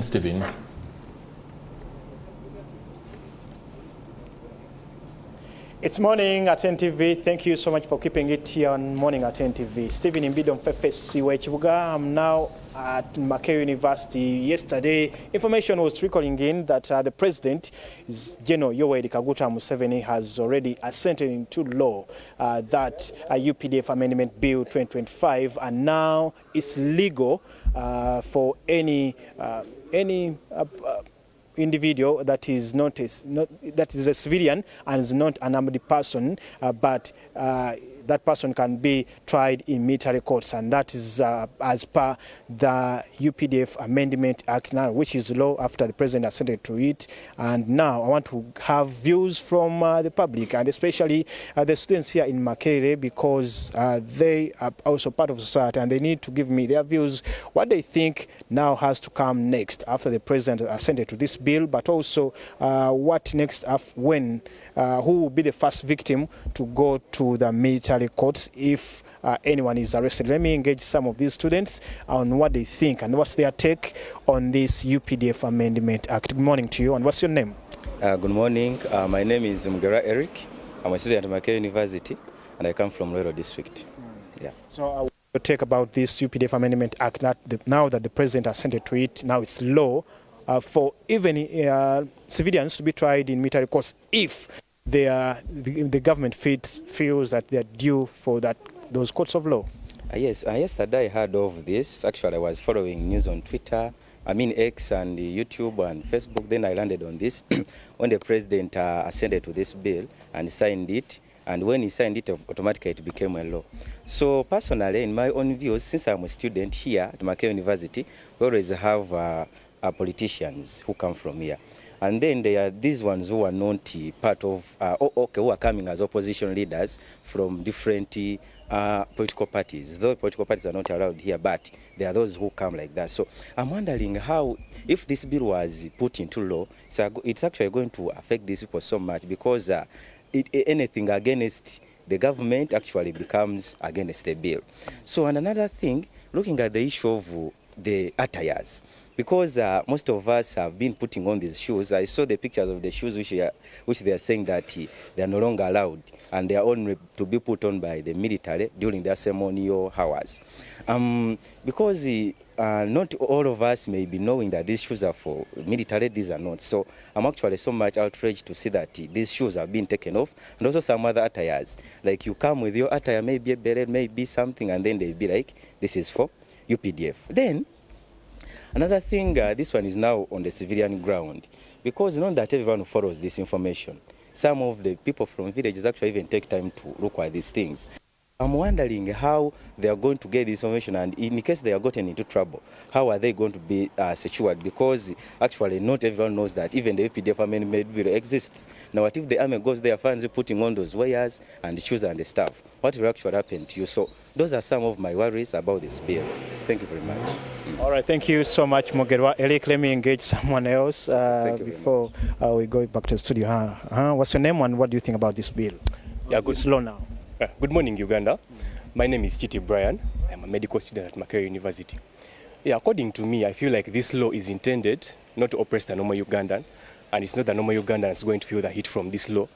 Stephen. It's morning at NTV. Thank you so much for keeping it here on Morning at NTV. Stephen Imbido Mfefe. I'm now at Makerere University. Yesterday, information was trickling in that the president, General Yoweri Kaguta Museveni, has already assented into law that UPDF Amendment Bill 2025, and now it's legal for any individual that is that is a civilian and is not an armed person, but that person can be tried in military courts, and that is as per the UPDF Amendment Act now, which is law after the president assented to it. And now I want to have views from the public, and especially the students here in Makerere, because they are also part of society and they need to give me their views, what they think now has to come next after the president assented to this bill, but also what next when who will be the first victim to go to the military courts if anyone is arrested. Let me engage some of these students on what they think and what's their take on this UPDF Amendment Act. Good morning to you, and what's your name? Good morning. My name is Makerere Eric. I'm a student at Makerere University, and I come from Rural District. Yeah. So what's your take about this UPDF Amendment Act, that now that the president has assented to it, now it's law for even civilians to be tried in military courts if the government feels that they are due for those courts of law? Yes, yesterday I heard of this. Actually, I was following news on Twitter, X and YouTube and Facebook. Then I landed on this when the president assented to this bill and signed it. And when he signed it, automatically it became a law. So personally, in my own views, since I'm a student here at Makerere University, we always have politicians who come from here. And then there are these ones who are not part of, who are coming as opposition leaders from different political parties. Those political parties are not allowed here, but there are those who come like that. So I'm wondering how, if this bill was put into law, it's actually going to affect these people so much, because anything against the government actually becomes against the bill. So, and another thing, looking at the issue of the attires, because most of us have been putting on these shoes. I saw the pictures of the shoes which they are saying that they are no longer allowed, and they are only to be put on by the military during their ceremonial hours. Because not all of us may be knowing that these shoes are for military, these are not. So I'm actually so much outraged to see that these shoes have been taken off, and also some other attires. Like you come with your attire, maybe a beret, maybe something, and then they'll be like, this is for UPDF. Then another thing, this one is now on the civilian ground, because not that everyone follows this information. Some of the people from villages actually even take time to look at these things. I'm wondering how they are going to get this information, and in case they are gotten into trouble, how are they going to be secured? Because actually not everyone knows that even the UPDF Amendment Bill exists. Now what if the army goes there, finds you putting on those wares and shoes and the stuff? What will actually happen to you? So those are some of my worries about this bill. Thank you very much. All right, thank you so much, Makerere Eric. Let me engage someone else before we go back to the studio. What's your name and what do you think about this bill? Yeah, good. It's law now. Good morning, Uganda. My name is Chiti Brian. I'm a medical student at Makerere University. Yeah, according to me, I feel like this law is intended not to oppress the normal Ugandan, and it's not the normal Ugandan that's going to feel the heat from this law,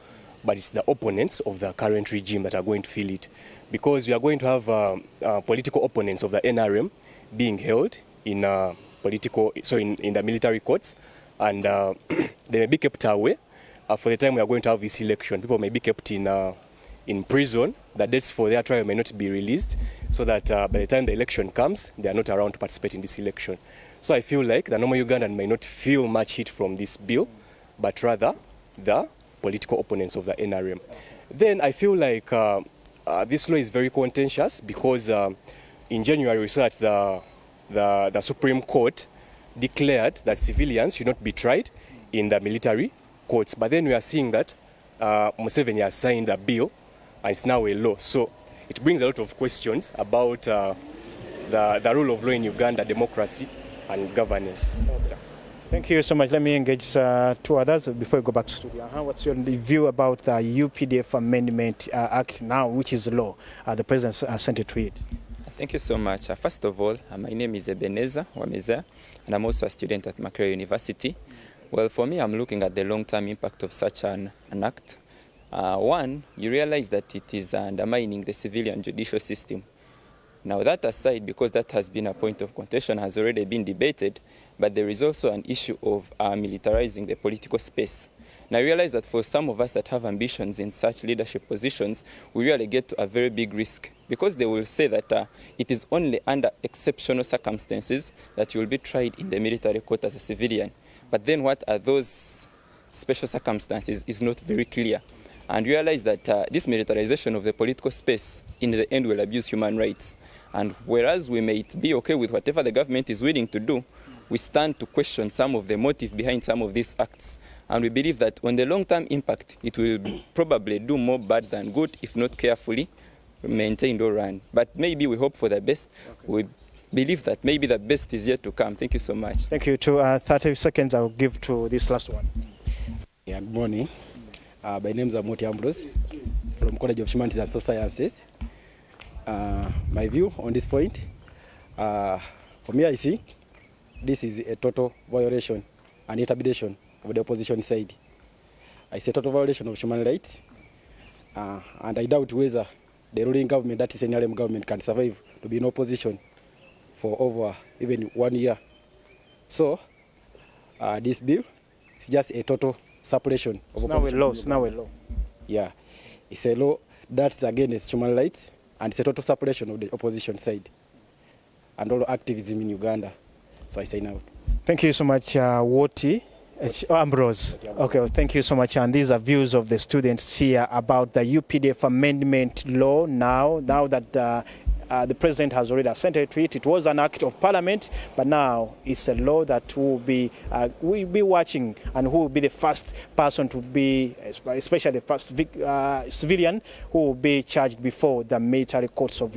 but it's the opponents of the current regime that are going to feel it, because we are going to have political opponents of the NRM being held in in the military courts, and they may be kept away for the time we are going to have this election. People may be kept in prison. The dates for their trial may not be released, so that by the time the election comes, they are not around to participate in this election. So I feel like the normal Ugandan may not feel much heat from this bill, but rather the political opponents of the NRM. Then I feel like this law is very contentious, because in January we saw that the Supreme Court declared that civilians should not be tried in the military courts. But then we are seeing that Museveni has signed a bill, and it's now a law. So it brings a lot of questions about the rule of law in Uganda, democracy and governance. Thank you so much. Let me engage two others before we go back to studio. What's your view about the UPDF Amendment Act now, which is law? The president sent it to it. Thank you so much. First of all, my name is Ebeneza. and I'm also a student at Makerere University. Well, for me, I'm looking at the long-term impact of such an act. One, you realize that it is undermining the civilian judicial system. Now that aside, because that has been a point of contention, has already been debated, but there is also an issue of militarizing the political space. Now I realize that for some of us that have ambitions in such leadership positions, we really get to a very big risk, because they will say that it is only under exceptional circumstances that you will be tried in the military court as a civilian. But then what are those special circumstances is not very clear. And realize that this militarization of the political space in the end will abuse human rights. And whereas we may be okay with whatever the government is willing to do, we stand to question some of the motive behind some of these acts. And we believe that on the long-term impact, it will probably do more bad than good if not carefully maintained or run. But maybe we hope for the best. We believe that maybe the best is yet to come. Thank you so much. Thank you. To 30 seconds, I'll give to this last one. Yeah, good morning. My name is Moti Ambrose from College of Humanities and Social Sciences. My view on this point, for me I see this is a total violation and interpretation of the opposition side. I say total violation of human rights, and I doubt whether the ruling government, that is NRM government, can survive to be in opposition for over even 1 year. So this bill is just a total suppression of opposition. Now we're low. Yeah, it's a law that's against human rights, and it's a total suppression of the opposition side and all activism in Uganda. So I say now. Thank you so much, Woti. Ambrose. Okay, well, thank you so much. And these are views of the students here about the UPDF Amendment Law now that the president has already assented to it. It was an act of parliament, but now it's a law that we'll be watching, and who will be the first person to be, especially the first civilian who will be charged before the military courts of